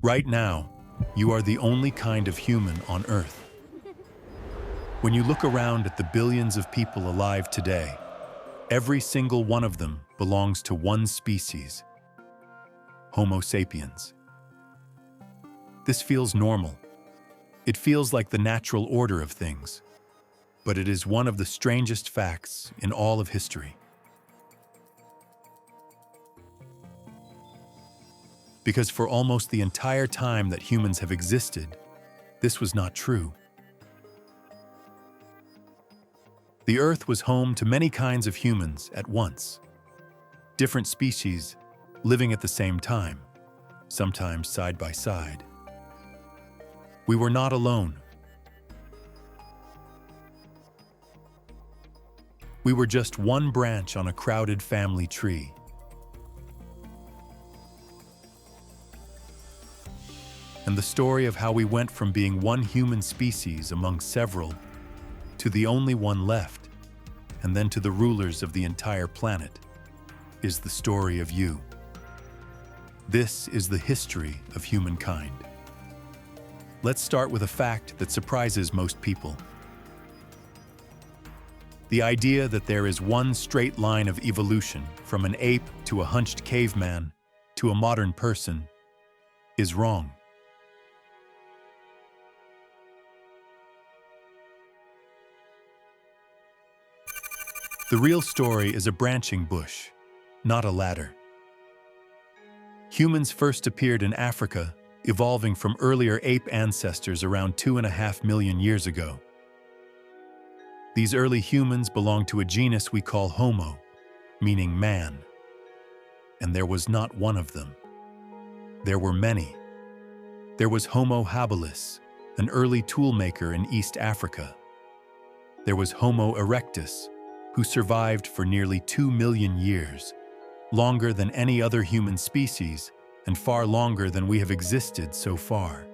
Right now, you are the only kind of human on Earth. When you look around at the billions of people alive today, every single one of them belongs to one species, Homo sapiens. This feels normal. It feels like the natural order of things, but it is one of the strangest facts in all of history. Because for almost the entire time that humans have existed, this was not true. The Earth was home to many kinds of humans at once, different species living at the same time, sometimes side by side. We were not alone. We were just one branch on a crowded family tree. And the story of how we went from being one human species among several to the only one left, and then to the rulers of the entire planet, is the story of you. This is the history of humankind. Let's start with a fact that surprises most people. The idea that there is one straight line of evolution from an ape to a hunched caveman to a modern person is wrong. The real story is a branching bush, not a ladder. Humans first appeared in Africa, evolving from earlier ape ancestors around 2.5 million years ago. These early humans belonged to a genus we call Homo, meaning man. And there was not one of them. There were many. There was Homo habilis, an early toolmaker in East Africa. There was Homo erectus, who survived for nearly 2 million years, longer than any other human species, and far longer than we have existed so far.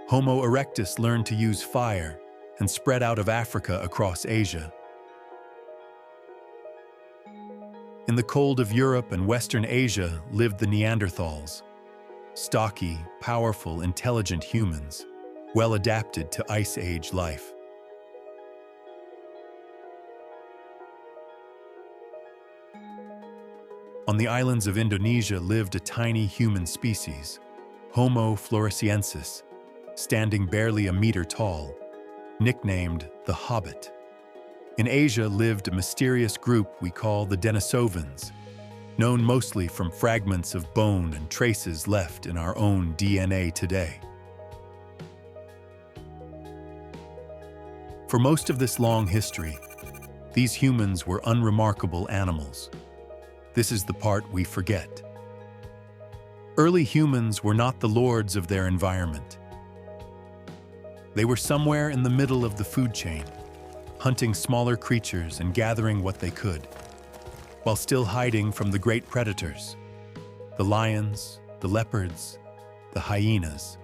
Homo erectus learned to use fire and spread out of Africa across Asia. In the cold of Europe and Western Asia lived the Neanderthals, stocky, powerful, intelligent humans, well adapted to Ice Age life. On the islands of Indonesia lived a tiny human species, Homo floresiensis, standing barely a meter tall, nicknamed the Hobbit. In Asia lived a mysterious group we call the Denisovans, known mostly from fragments of bone and traces left in our own DNA today. For most of this long history, these humans were unremarkable animals. This is the part we forget. Early humans were not the lords of their environment. They were somewhere in the middle of the food chain, hunting smaller creatures and gathering what they could, while still hiding from the great predators, the lions, the leopards, the hyenas.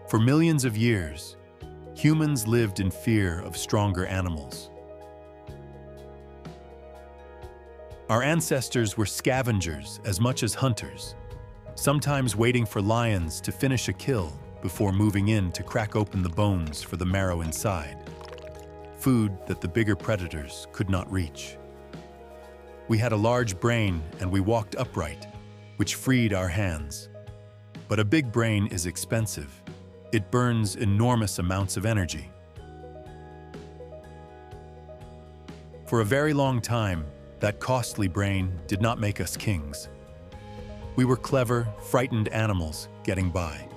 For millions of years, humans lived in fear of stronger animals. Our ancestors were scavengers as much as hunters, sometimes waiting for lions to finish a kill before moving in to crack open the bones for the marrow inside, food that the bigger predators could not reach. We had a large brain and we walked upright, which freed our hands. But a big brain is expensive. It burns enormous amounts of energy. For a very long time, that costly brain did not make us kings. We were clever, frightened animals getting by.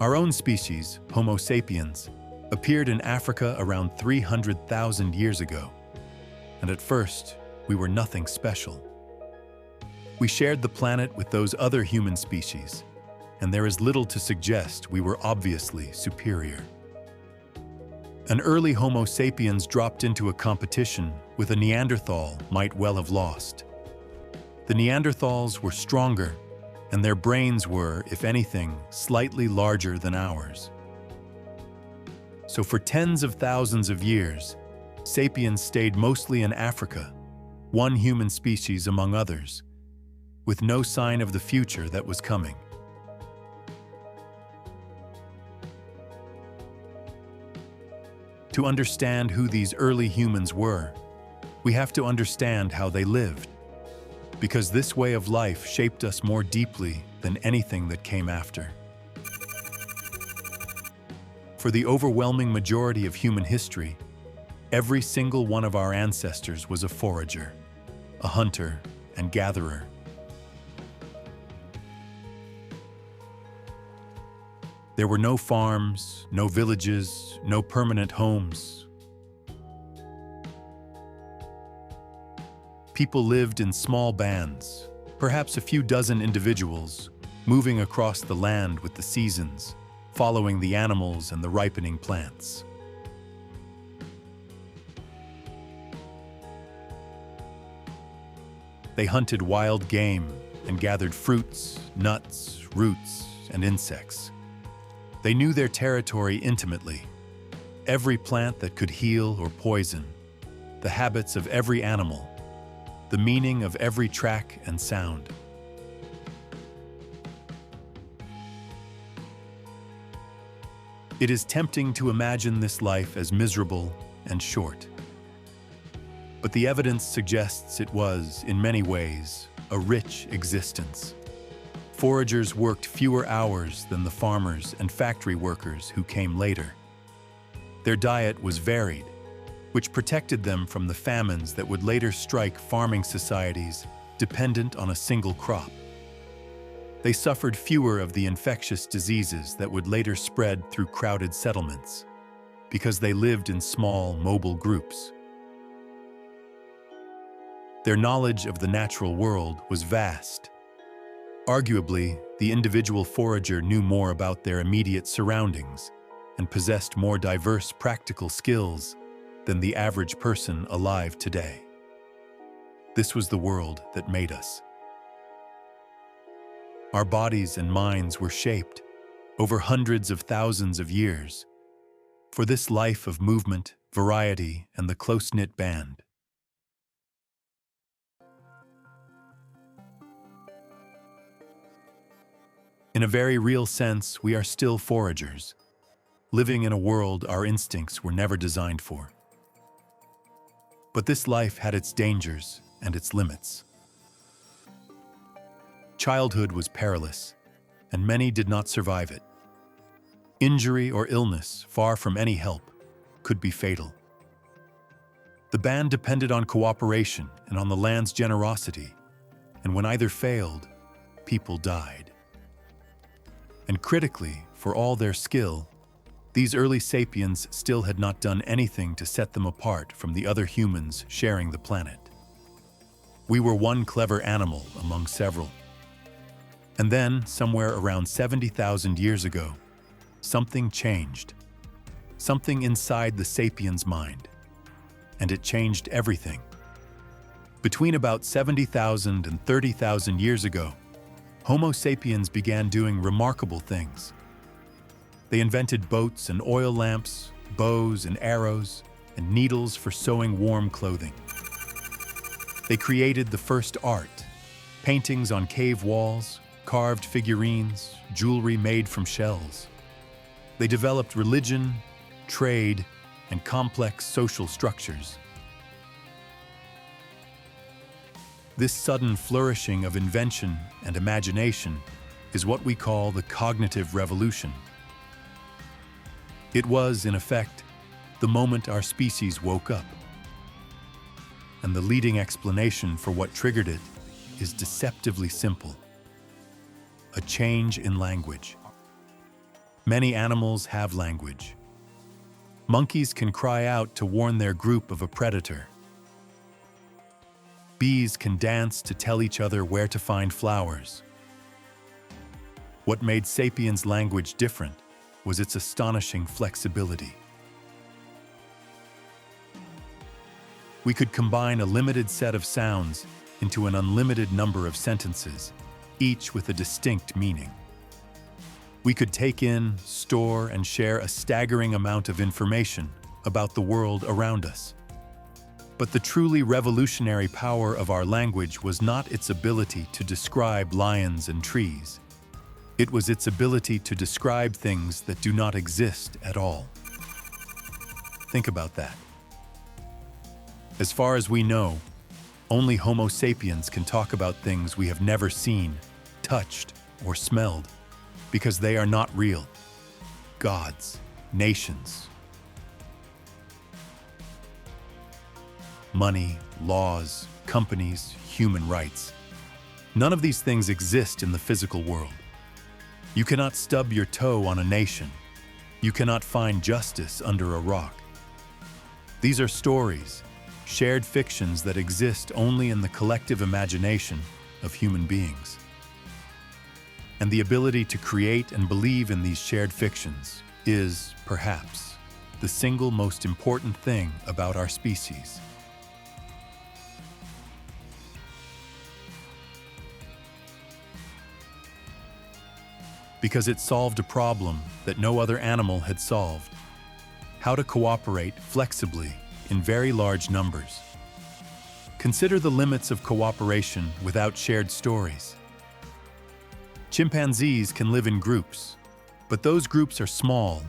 Our own species, Homo sapiens, appeared in Africa around 300,000 years ago. And at first, we were nothing special. We shared the planet with those other human species, and there is little to suggest we were obviously superior. An early Homo sapiens dropped into a competition with a Neanderthal might well have lost. The Neanderthals were stronger, and their brains were, if anything, slightly larger than ours. So for tens of thousands of years, Sapiens stayed mostly in Africa, one human species among others, with no sign of the future that was coming. To understand who these early humans were, we have to understand how they lived, because this way of life shaped us more deeply than anything that came after. For the overwhelming majority of human history, every single one of our ancestors was a forager, a hunter and gatherer. There were no farms, no villages, no permanent homes. People lived in small bands, perhaps a few dozen individuals, moving across the land with the seasons, following the animals and the ripening plants. They hunted wild game and gathered fruits, nuts, roots, and insects. They knew their territory intimately, every plant that could heal or poison, the habits of every animal, the meaning of every track and sound. It is tempting to imagine this life as miserable and short. But the evidence suggests it was, in many ways, a rich existence. Foragers worked fewer hours than the farmers and factory workers who came later. Their diet was varied, which protected them from the famines that would later strike farming societies dependent on a single crop. They suffered fewer of the infectious diseases that would later spread through crowded settlements, because they lived in small, mobile groups. Their knowledge of the natural world was vast. Arguably, the individual forager knew more about their immediate surroundings and possessed more diverse practical skills than the average person alive today. This was the world that made us. Our bodies and minds were shaped over hundreds of thousands of years for this life of movement, variety, and the close-knit band. In a very real sense, we are still foragers, living in a world our instincts were never designed for. But this life had its dangers and its limits. Childhood was perilous, and many did not survive it. Injury or illness, far from any help, could be fatal. The band depended on cooperation and on the land's generosity, and when either failed, people died. And critically, for all their skill, these early sapiens still had not done anything to set them apart from the other humans sharing the planet. We were one clever animal among several. And then, somewhere around 70,000 years ago, something changed. Something inside the sapiens' mind. And it changed everything. Between about 70,000 and 30,000 years ago, Homo sapiens began doing remarkable things. They invented boats and oil lamps, bows and arrows, and needles for sewing warm clothing. They created the first art, paintings on cave walls, carved figurines, jewelry made from shells. They developed religion, trade, and complex social structures. This sudden flourishing of invention and imagination is what we call the cognitive revolution. It was, in effect, the moment our species woke up. And the leading explanation for what triggered it is deceptively simple: a change in language. Many animals have language. Monkeys can cry out to warn their group of a predator. Bees can dance to tell each other where to find flowers. What made sapiens' language different was its astonishing flexibility. We could combine a limited set of sounds into an unlimited number of sentences, each with a distinct meaning. We could take in, store, and share a staggering amount of information about the world around us, But the truly revolutionary power of our language was not its ability to describe lions and trees. It was its ability to describe things that do not exist at all. Think about that. As far as we know, only Homo sapiens can talk about things we have never seen, touched, or smelled, because they are not real. Gods, nations, money, laws, companies, human rights. None of these things exist in the physical world. You cannot stub your toe on a nation. You cannot find justice under a rock. These are stories, shared fictions that exist only in the collective imagination of human beings. And the ability to create and believe in these shared fictions is, perhaps, the single most important thing about our species. Because it solved a problem that no other animal had solved: how to cooperate flexibly in very large numbers. Consider the limits of cooperation without shared stories. Chimpanzees can live in groups, but those groups are small,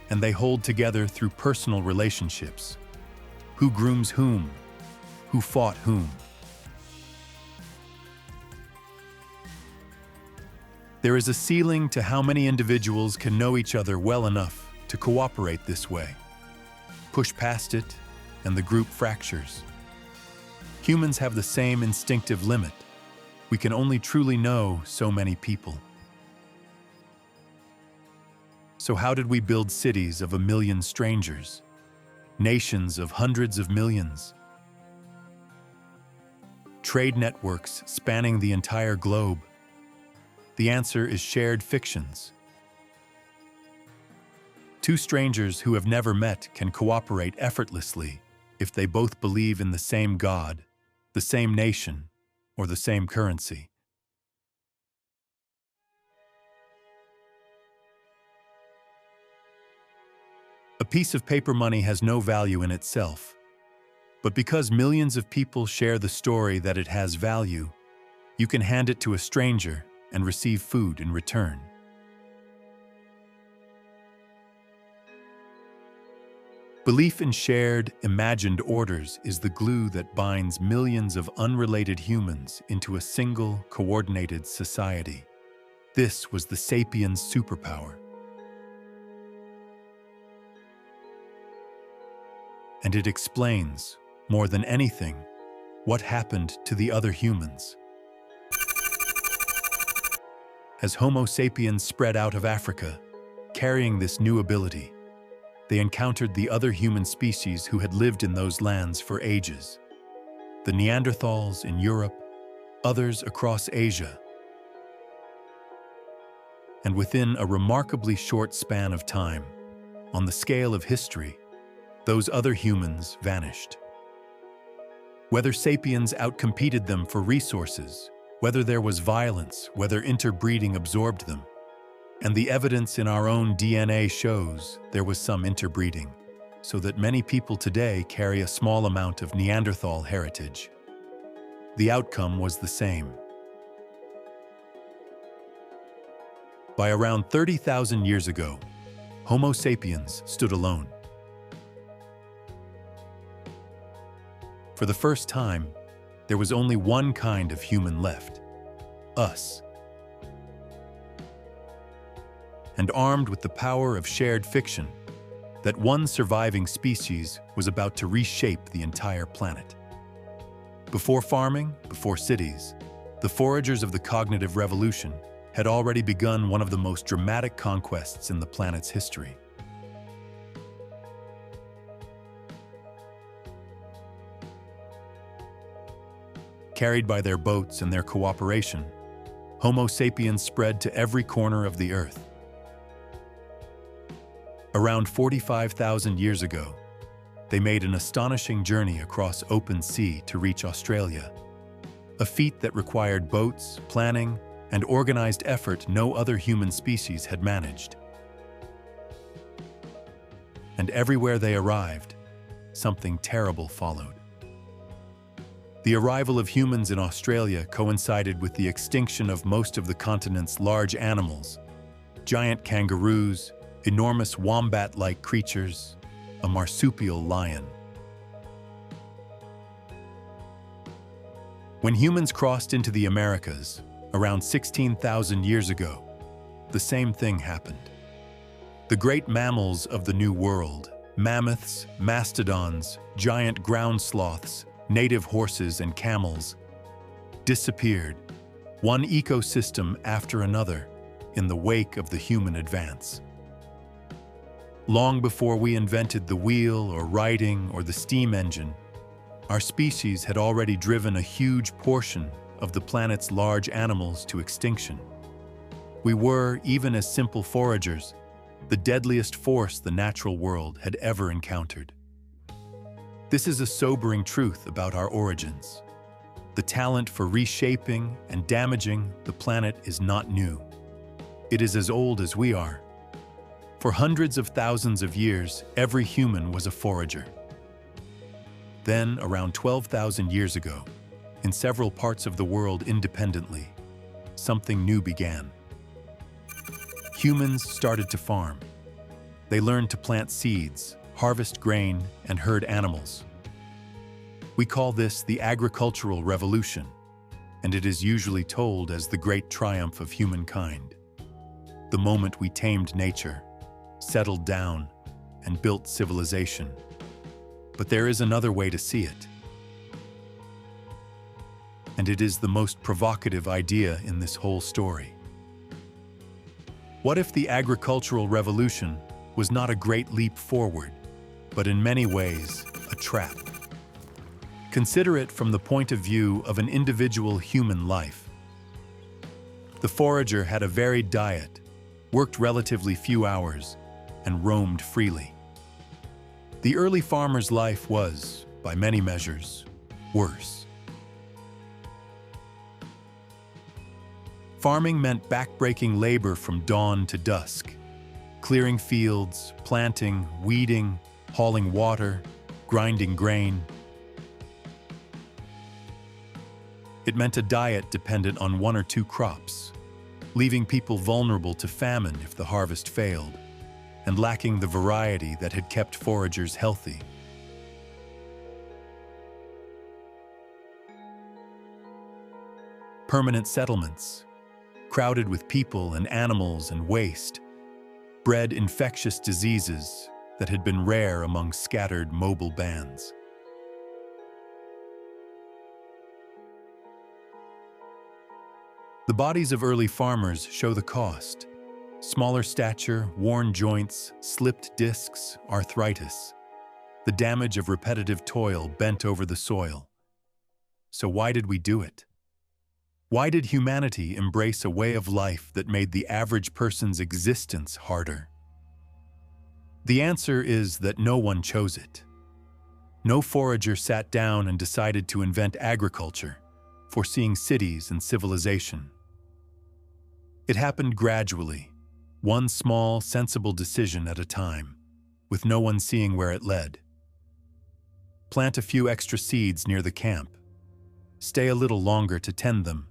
and they hold together through personal relationships. Who grooms whom? Who fought whom? There is a ceiling to how many individuals can know each other well enough to cooperate this way. Push past it, and the group fractures. Humans have the same instinctive limit. We can only truly know so many people. So how did we build cities of 1 million strangers? Nations of hundreds of millions? Trade networks spanning the entire globe? The answer is shared fictions. Two strangers who have never met can cooperate effortlessly if they both believe in the same God, the same nation, or the same currency. A piece of paper money has no value in itself, but because millions of people share the story that it has value, you can hand it to a stranger and receive food in return. Belief in shared, imagined orders is the glue that binds millions of unrelated humans into a single, coordinated society. This was the Sapiens' superpower. And it explains, more than anything, what happened to the other humans. As Homo sapiens spread out of Africa, carrying this new ability, they encountered the other human species who had lived in those lands for ages. The Neanderthals in Europe, others across Asia. And within a remarkably short span of time, on the scale of history, those other humans vanished. Whether sapiens outcompeted them for resources, whether there was violence, whether interbreeding absorbed them. And the evidence in our own DNA shows there was some interbreeding, so that many people today carry a small amount of Neanderthal heritage. The outcome was the same. By around 30,000 years ago, Homo sapiens stood alone. For the first time, there was only one kind of human left: us. And armed with the power of shared fiction, that one surviving species was about to reshape the entire planet. Before farming, before cities, the foragers of the cognitive revolution had already begun one of the most dramatic conquests in the planet's history. Carried by their boats and their cooperation, Homo sapiens spread to every corner of the Earth. Around 45,000 years ago, they made an astonishing journey across open sea to reach Australia, a feat that required boats, planning, and organized effort no other human species had managed. And everywhere they arrived, something terrible followed. The arrival of humans in Australia coincided with the extinction of most of the continent's large animals: giant kangaroos, enormous wombat-like creatures, a marsupial lion. When humans crossed into the Americas, around 16,000 years ago, the same thing happened. The great mammals of the New World, mammoths, mastodons, giant ground sloths, native horses and camels, disappeared, one ecosystem after another, in the wake of the human advance. Long before we invented the wheel or writing or the steam engine, our species had already driven a huge portion of the planet's large animals to extinction. We were, even as simple foragers, the deadliest force the natural world had ever encountered. This is a sobering truth about our origins. The talent for reshaping and damaging the planet is not new. It is as old as we are. For hundreds of thousands of years, every human was a forager. Then, around 12,000 years ago, in several parts of the world independently, something new began. Humans started to farm. They learned to plant seeds, harvest grain, and herd animals. We call this the agricultural revolution, and it is usually told as the great triumph of humankind. The moment we tamed nature, settled down, and built civilization. But there is another way to see it. And it is the most provocative idea in this whole story. What if the agricultural revolution was not a great leap forward, but in many ways a trap? Consider it from the point of view of an individual human life. The forager had a varied diet, worked relatively few hours, and roamed freely. The early farmer's life was, by many measures, worse. Farming meant backbreaking labor from dawn to dusk, clearing fields, planting, weeding, hauling water, grinding grain. It meant a diet dependent on one or two crops, leaving people vulnerable to famine if the harvest failed, and lacking the variety that had kept foragers healthy. Permanent settlements, crowded with people and animals and waste, bred infectious diseases that had been rare among scattered mobile bands. The bodies of early farmers show the cost. Smaller stature, worn joints, slipped discs, arthritis. The damage of repetitive toil bent over the soil. So why did we do it? Why did humanity embrace a way of life that made the average person's existence harder? The answer is that no one chose it. No forager sat down and decided to invent agriculture, foreseeing cities and civilization. It happened gradually, one small, sensible decision at a time, with no one seeing where it led. Plant a few extra seeds near the camp. Stay a little longer to tend them.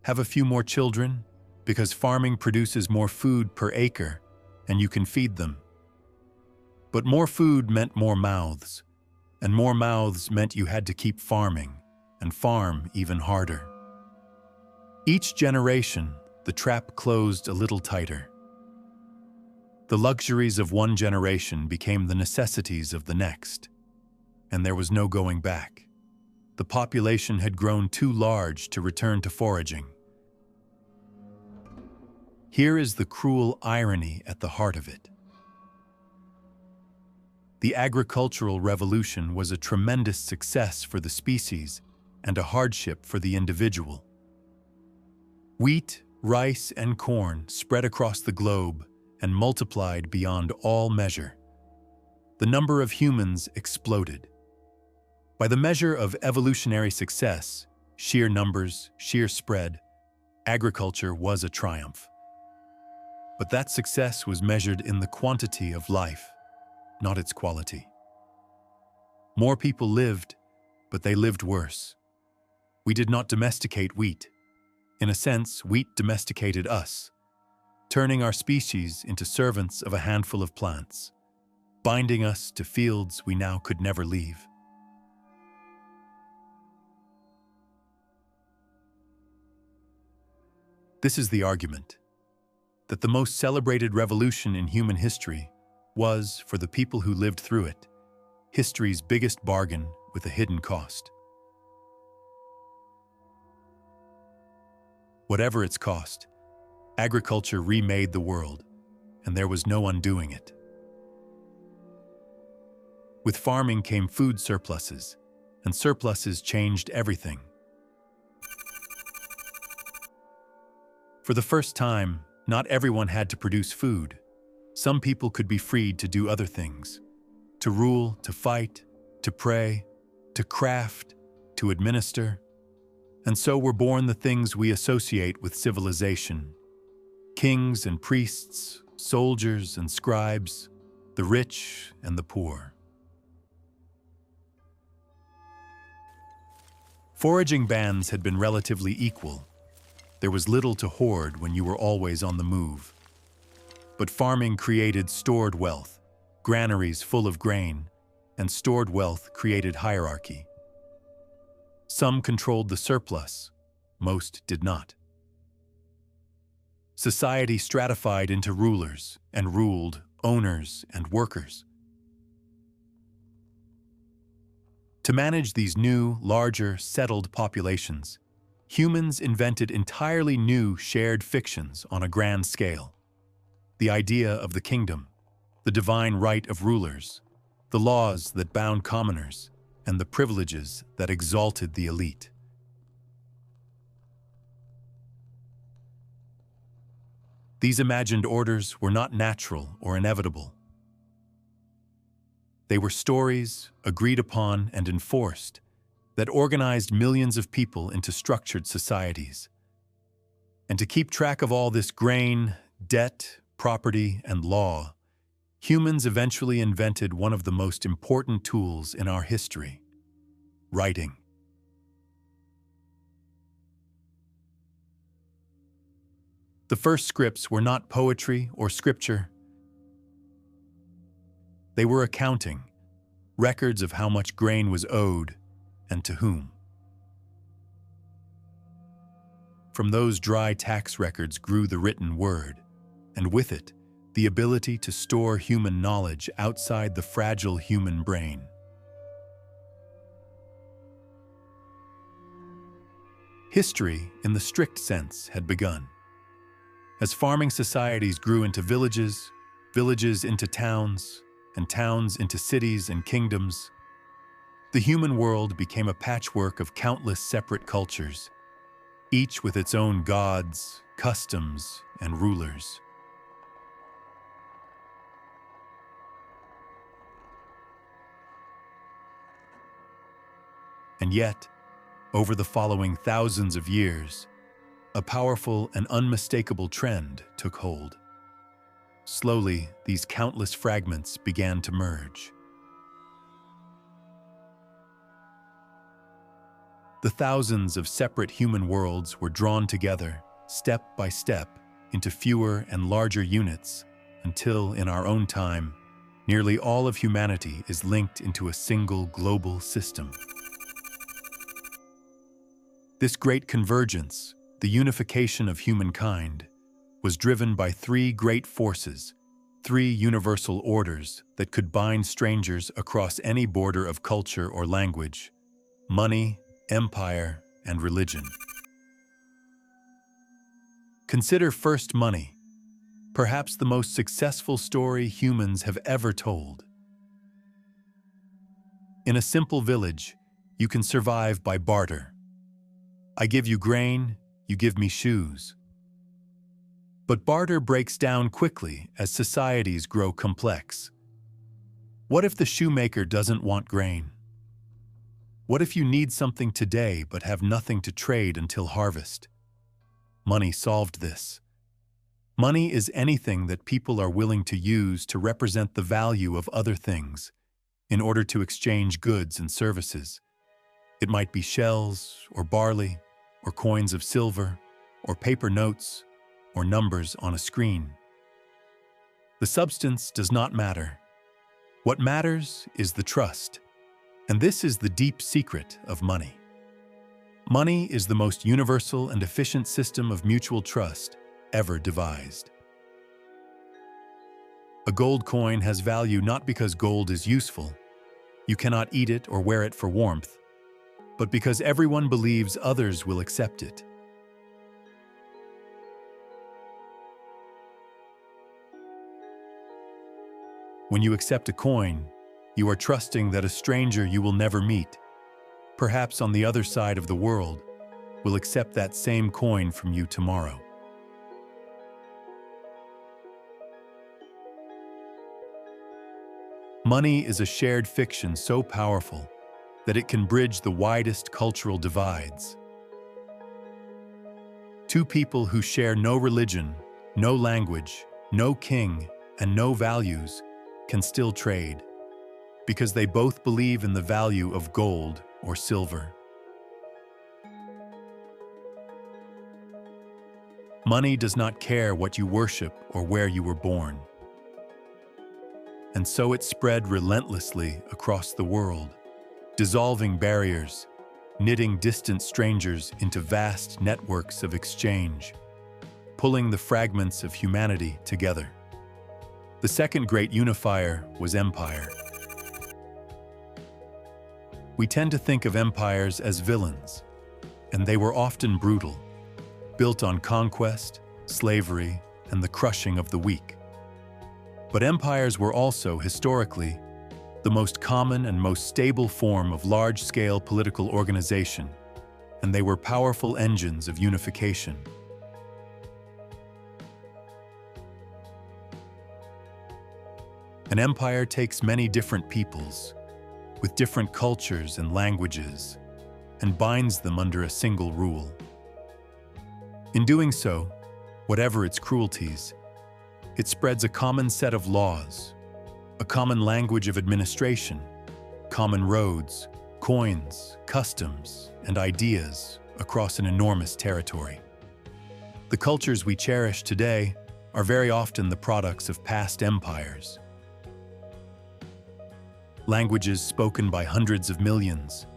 Have a few more children, because farming produces more food per acre, and you can feed them. But more food meant more mouths, and more mouths meant you had to keep farming, and farm even harder. Each generation, the trap closed a little tighter. The luxuries of one generation became the necessities of the next, and there was no going back. The population had grown too large to return to foraging. Here is the cruel irony at the heart of it. The agricultural revolution was a tremendous success for the species and a hardship for the individual. Wheat, rice, and corn spread across the globe and multiplied beyond all measure. The number of humans exploded. By the measure of evolutionary success, sheer numbers, sheer spread, agriculture was a triumph. But that success was measured in the quantity of life, not its quality. More people lived, but they lived worse. We did not domesticate wheat. In a sense, wheat domesticated us, turning our species into servants of a handful of plants, binding us to fields we now could never leave. This is the argument, that the most celebrated revolution in human history was, for the people who lived through it, history's biggest bargain with a hidden cost. Whatever its cost, agriculture remade the world, and there was no undoing it. With farming came food surpluses, and surpluses changed everything. For the first time, not everyone had to produce food. Some people could be freed to do other things, to rule, to fight, to pray, to craft, to administer. And so were born the things we associate with civilization: kings and priests, soldiers and scribes, the rich and the poor. Foraging bands had been relatively equal. There was little to hoard when you were always on the move. But farming created stored wealth, granaries full of grain, and stored wealth created hierarchy. Some controlled the surplus, most did not. Society stratified into rulers and ruled owners and workers. To manage these new, larger, settled populations, humans invented entirely new shared fictions on a grand scale. The idea of the kingdom, the divine right of rulers, the laws that bound commoners, and the privileges that exalted the elite. These imagined orders were not natural or inevitable. They were stories, agreed upon and enforced, that organized millions of people into structured societies. And to keep track of all this grain, debt, property, and law, humans eventually invented one of the most important tools in our history: writing. The first scripts were not poetry or scripture. They were accounting, records of how much grain was owed and to whom. From those dry tax records grew the written word, and with it, the ability to store human knowledge outside the fragile human brain. History, in the strict sense, had begun. As farming societies grew into villages, villages into towns, and towns into cities and kingdoms, the human world became a patchwork of countless separate cultures, each with its own gods, customs, and rulers. And yet, over the following thousands of years, a powerful and unmistakable trend took hold. Slowly, these countless fragments began to merge. The thousands of separate human worlds were drawn together, step by step, into fewer and larger units, until, in our own time, nearly all of humanity is linked into a single global system. This great convergence, the unification of humankind, was driven by three great forces, three universal orders that could bind strangers across any border of culture or language: money, empire, and religion. Consider first money, perhaps the most successful story humans have ever told. In a simple village, you can survive by barter. I give you grain, you give me shoes. But barter breaks down quickly as societies grow complex. What if the shoemaker doesn't want grain? What if you need something today but have nothing to trade until harvest? Money solved this. Money is anything that people are willing to use to represent the value of other things in order to exchange goods and services. It might be shells, or barley, or coins of silver, or paper notes, or numbers on a screen. The substance does not matter. What matters is the trust, and this is the deep secret of money. Money is the most universal and efficient system of mutual trust ever devised. A gold coin has value not because gold is useful, you cannot eat it or wear it for warmth, but because everyone believes others will accept it. When you accept a coin, you are trusting that a stranger you will never meet, perhaps on the other side of the world, will accept that same coin from you tomorrow. Money is a shared fiction so powerful that it can bridge the widest cultural divides. Two people who share no religion, no language, no king, and no values can still trade, because they both believe in the value of gold or silver. Money does not care what you worship or where you were born. And so it spread relentlessly across the world, dissolving barriers, knitting distant strangers into vast networks of exchange, pulling the fragments of humanity together. The second great unifier was empire. We tend to think of empires as villains, and they were often brutal, built on conquest, slavery, and the crushing of the weak. But empires were also, historically, the most common and most stable form of large-scale political organization, and they were powerful engines of unification. An empire takes many different peoples, with different cultures and languages, and binds them under a single rule. In doing so, whatever its cruelties, it spreads a common set of laws, a common language of administration, common roads, coins, customs, and ideas across an enormous territory. The cultures we cherish today are very often the products of past empires. Languages spoken by hundreds of millions,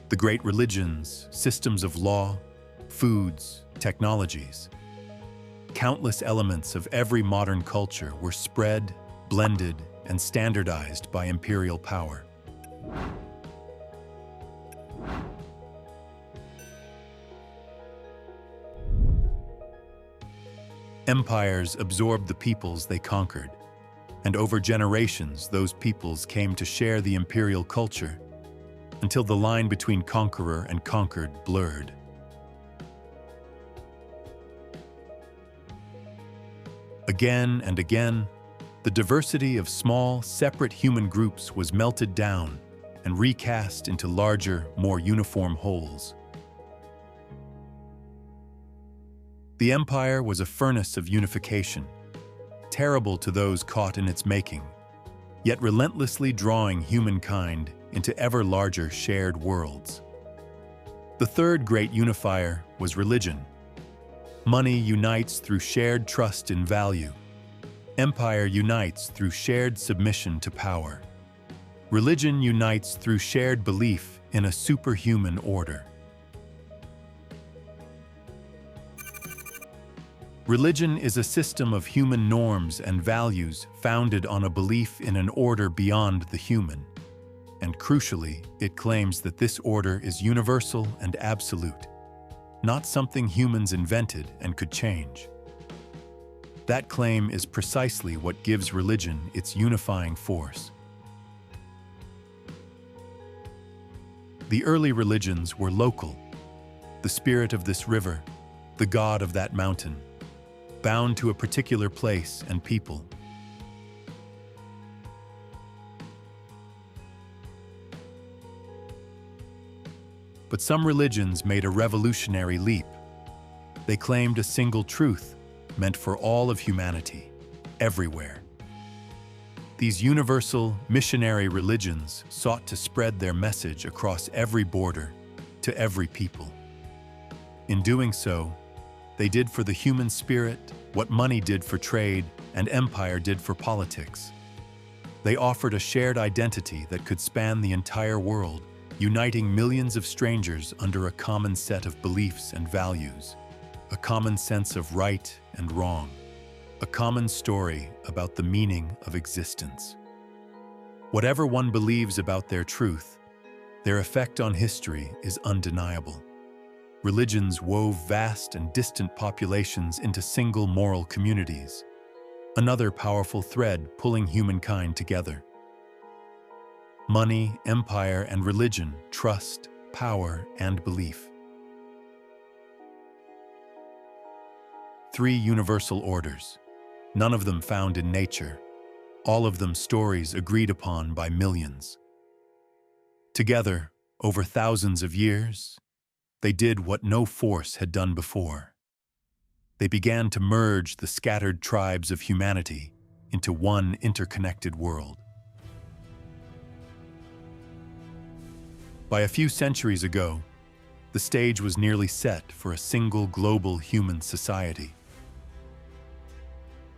the great religions, systems of law, foods, technologies. Countless elements of every modern culture were spread, blended, and standardized by imperial power. Empires absorbed the peoples they conquered, and over generations those peoples came to share the imperial culture until the line between conqueror and conquered blurred. Again and again, the diversity of small, separate human groups was melted down and recast into larger, more uniform wholes. The empire was a furnace of unification, terrible to those caught in its making, yet relentlessly drawing humankind into ever larger shared worlds. The third great unifier was religion. Money unites through shared trust in value. Empire unites through shared submission to power. Religion unites through shared belief in a superhuman order. Religion is a system of human norms and values founded on a belief in an order beyond the human. And crucially, it claims that this order is universal and absolute, not something humans invented and could change. That claim is precisely what gives religion its unifying force. The early religions were local. The spirit of this river, the god of that mountain, bound to a particular place and people. But some religions made a revolutionary leap. They claimed a single truth meant for all of humanity, everywhere. These universal, missionary religions sought to spread their message across every border to every people. In doing so, they did for the human spirit what money did for trade and empire did for politics. They offered a shared identity that could span the entire world, uniting millions of strangers under a common set of beliefs and values, a common sense of right and wrong, a common story about the meaning of existence. Whatever one believes about their truth, their effect on history is undeniable. Religions wove vast and distant populations into single moral communities, another powerful thread pulling humankind together. Money, empire, and religion, trust, power, and belief. 3 universal orders, none of them found in nature, all of them stories agreed upon by millions. Together, over thousands of years, they did what no force had done before. They began to merge the scattered tribes of humanity into one interconnected world. By a few centuries ago, the stage was nearly set for a single global human society.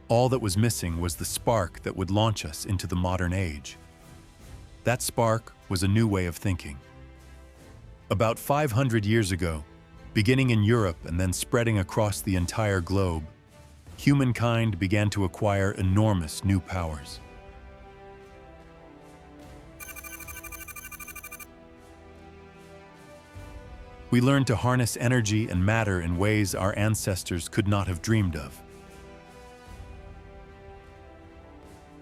All that was missing was the spark that would launch us into the modern age. That spark was a new way of thinking. About 500 years ago, beginning in Europe and then spreading across the entire globe, humankind began to acquire enormous new powers. We learned to harness energy and matter in ways our ancestors could not have dreamed of.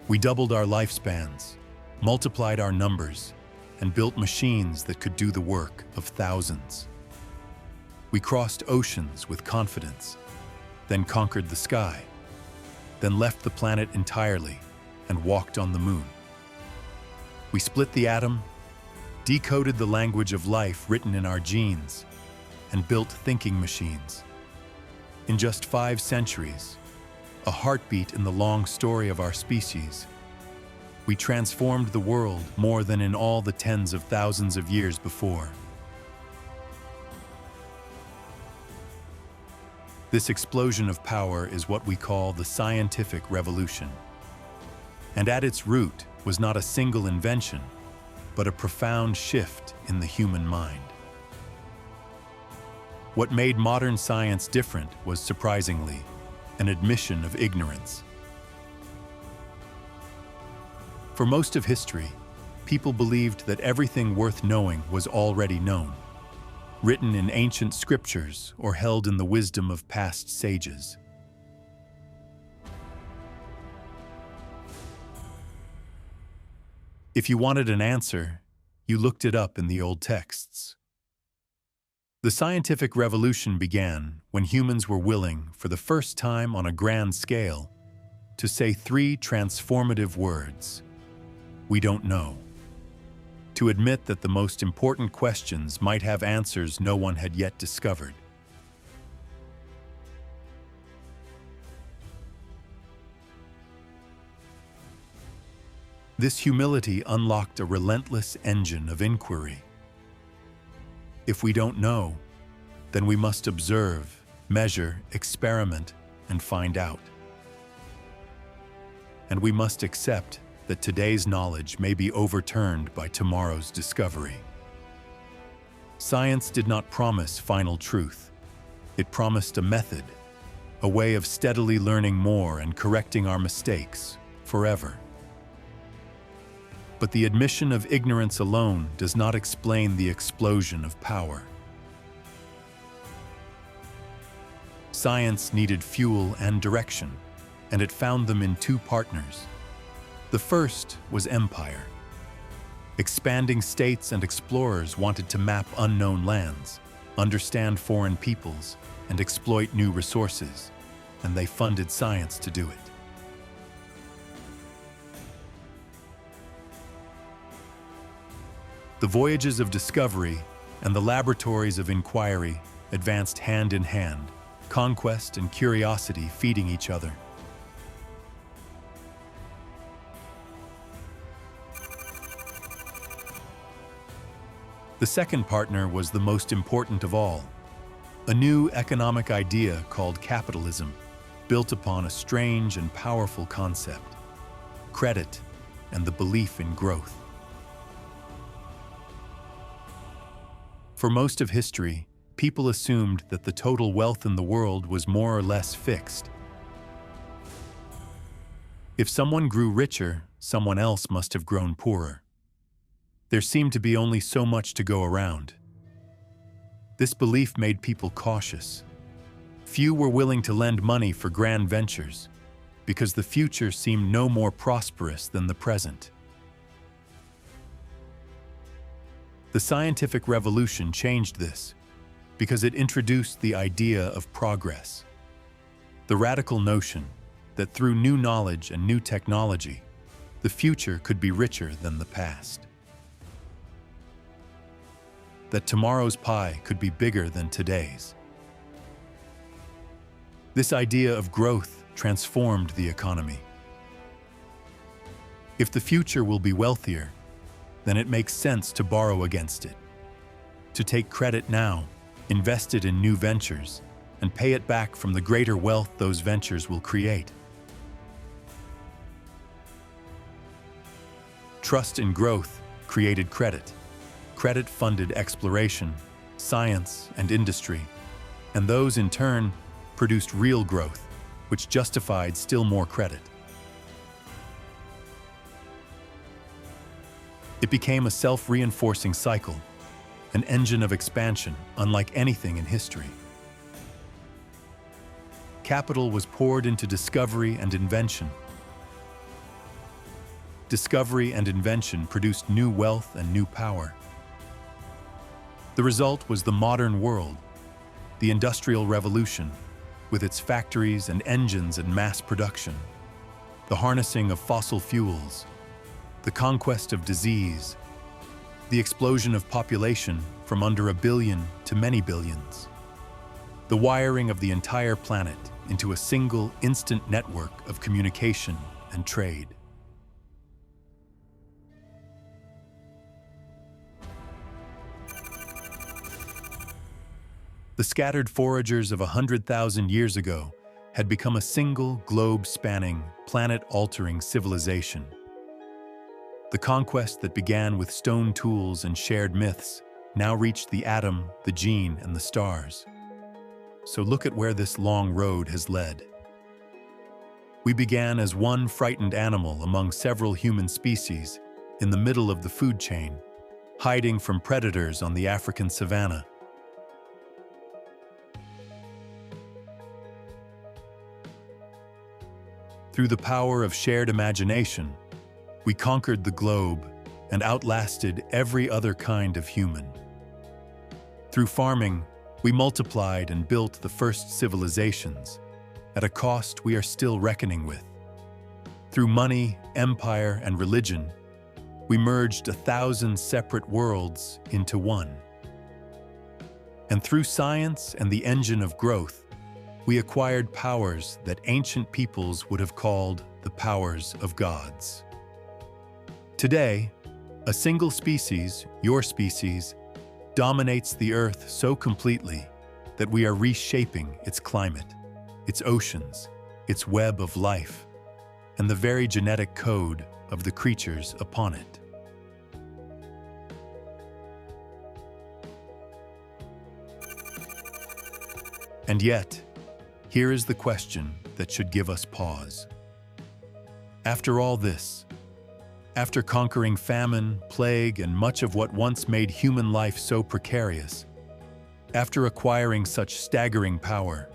We doubled our lifespans, multiplied our numbers, and built machines that could do the work of thousands. We crossed oceans with confidence, then conquered the sky, then left the planet entirely and walked on the moon. We split the atom, decoded the language of life written in our genes, and built thinking machines. In just 5 centuries, a heartbeat in the long story of our species, we transformed the world more than in all the tens of thousands of years before. This explosion of power is what we call the scientific revolution. And at its root was not a single invention, but a profound shift in the human mind. What made modern science different was, surprisingly, an admission of ignorance. For most of history, people believed that everything worth knowing was already known, written in ancient scriptures or held in the wisdom of past sages. If you wanted an answer, you looked it up in the old texts. The scientific revolution began when humans were willing, for the first time on a grand scale, to say 3 transformative words: "We don't know." To admit that the most important questions might have answers no one had yet discovered. This humility unlocked a relentless engine of inquiry. If we don't know, then we must observe, measure, experiment, and find out. And we must accept that today's knowledge may be overturned by tomorrow's discovery. Science did not promise final truth. It promised a method, a way of steadily learning more and correcting our mistakes forever. But the admission of ignorance alone does not explain the explosion of power. Science needed fuel and direction, and it found them in 2 partners. The first was empire. Expanding states and explorers wanted to map unknown lands, understand foreign peoples, and exploit new resources, and they funded science to do it. The voyages of discovery and the laboratories of inquiry advanced hand in hand, conquest and curiosity feeding each other. The second partner was the most important of all, a new economic idea called capitalism, built upon a strange and powerful concept: credit and the belief in growth. For most of history, people assumed that the total wealth in the world was more or less fixed. If someone grew richer, someone else must have grown poorer. There seemed to be only so much to go around. This belief made people cautious. Few were willing to lend money for grand ventures, because the future seemed no more prosperous than the present. The scientific revolution changed this, because it introduced the idea of progress. The radical notion that through new knowledge and new technology, the future could be richer than the past. That tomorrow's pie could be bigger than today's. This idea of growth transformed the economy. If the future will be wealthier, then it makes sense to borrow against it, to take credit now, invest it in new ventures, and pay it back from the greater wealth those ventures will create. Trust in growth created credit. Credit funded exploration, science, and industry, and those in turn produced real growth, which justified still more credit. It became a self-reinforcing cycle, an engine of expansion unlike anything in history. Capital was poured into discovery and invention. Discovery and invention produced new wealth and new power. The result was the modern world, the Industrial Revolution, with its factories and engines and mass production, the harnessing of fossil fuels, the conquest of disease, the explosion of population from under 1 billion to many billions, the wiring of the entire planet into a single instant network of communication and trade. The scattered foragers of 100,000 years ago had become a single globe-spanning, planet-altering civilization. The conquest that began with stone tools and shared myths now reached the atom, the gene, and the stars. So look at where this long road has led. We began as one frightened animal among several human species in the middle of the food chain, hiding from predators on the African savanna. Through the power of shared imagination, we conquered the globe and outlasted every other kind of human. Through farming, we multiplied and built the first civilizations, at a cost we are still reckoning with. Through money, empire, and religion, we merged 1,000 separate worlds into one. And through science and the engine of growth, we acquired powers that ancient peoples would have called the powers of gods. Today, a single species, your species, dominates the Earth so completely that we are reshaping its climate, its oceans, its web of life, and the very genetic code of the creatures upon it. And yet, here is the question that should give us pause. After all this, after conquering famine, plague, and much of what once made human life so precarious, after acquiring such staggering power,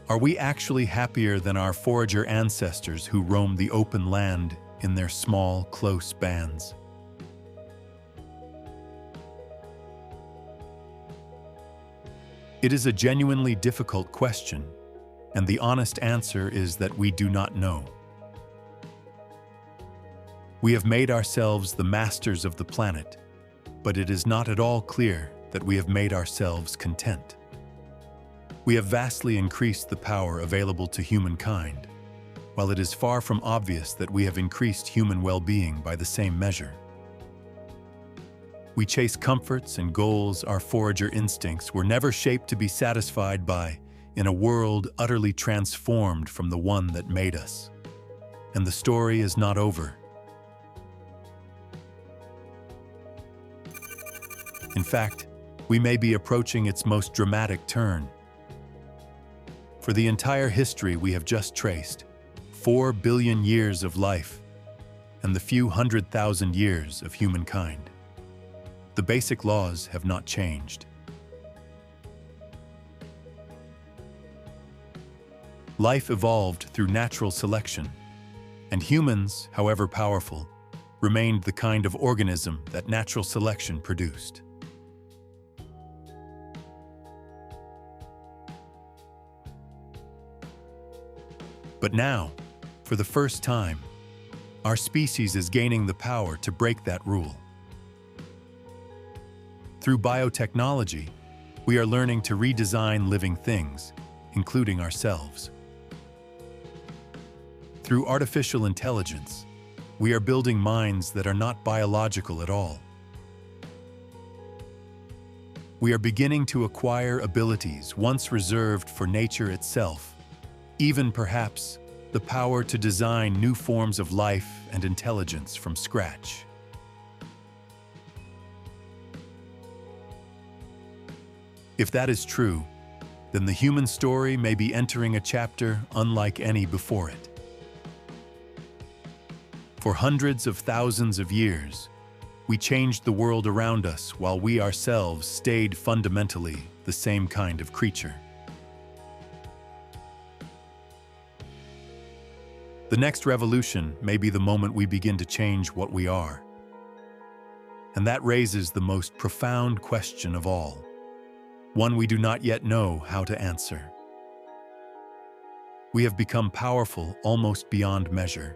are we actually happier than our forager ancestors who roamed the open land in their small, close bands? It is a genuinely difficult question, and the honest answer is that we do not know. We have made ourselves the masters of the planet, but it is not at all clear that we have made ourselves content. We have vastly increased the power available to humankind, while it is far from obvious that we have increased human well-being by the same measure. We chase comforts and goals our forager instincts were never shaped to be satisfied by in a world utterly transformed from the one that made us. And the story is not over. In fact, we may be approaching its most dramatic turn. For the entire history we have just traced, 4 billion years of life, and the few 100,000 years of humankind, the basic laws have not changed. Life evolved through natural selection, and humans, however powerful, remained the kind of organism that natural selection produced. But now, for the first time, our species is gaining the power to break that rule. Through biotechnology, we are learning to redesign living things, including ourselves. Through artificial intelligence, we are building minds that are not biological at all. We are beginning to acquire abilities once reserved for nature itself, even perhaps the power to design new forms of life and intelligence from scratch. If that is true, then the human story may be entering a chapter unlike any before it. For hundreds of thousands of years, we changed the world around us while we ourselves stayed fundamentally the same kind of creature. The next revolution may be the moment we begin to change what we are. And that raises the most profound question of all, one we do not yet know how to answer. We have become powerful almost beyond measure.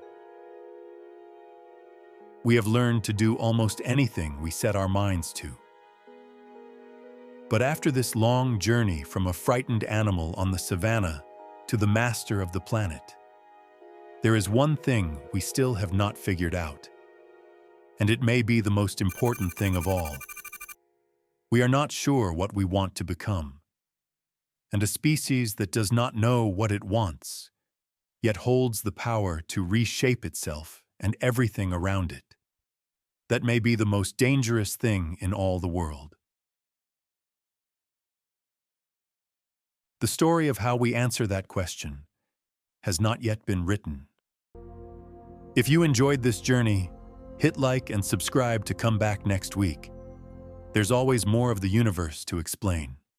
We have learned to do almost anything we set our minds to. But after this long journey from a frightened animal on the savannah to the master of the planet, there is one thing we still have not figured out, and it may be the most important thing of all. We are not sure what we want to become, and a species that does not know what it wants, yet holds the power to reshape itself and everything around it, that may be the most dangerous thing in all the world. The story of how we answer that question has not yet been written. If you enjoyed this journey, hit like and subscribe to come back next week. There's always more of the universe to explain.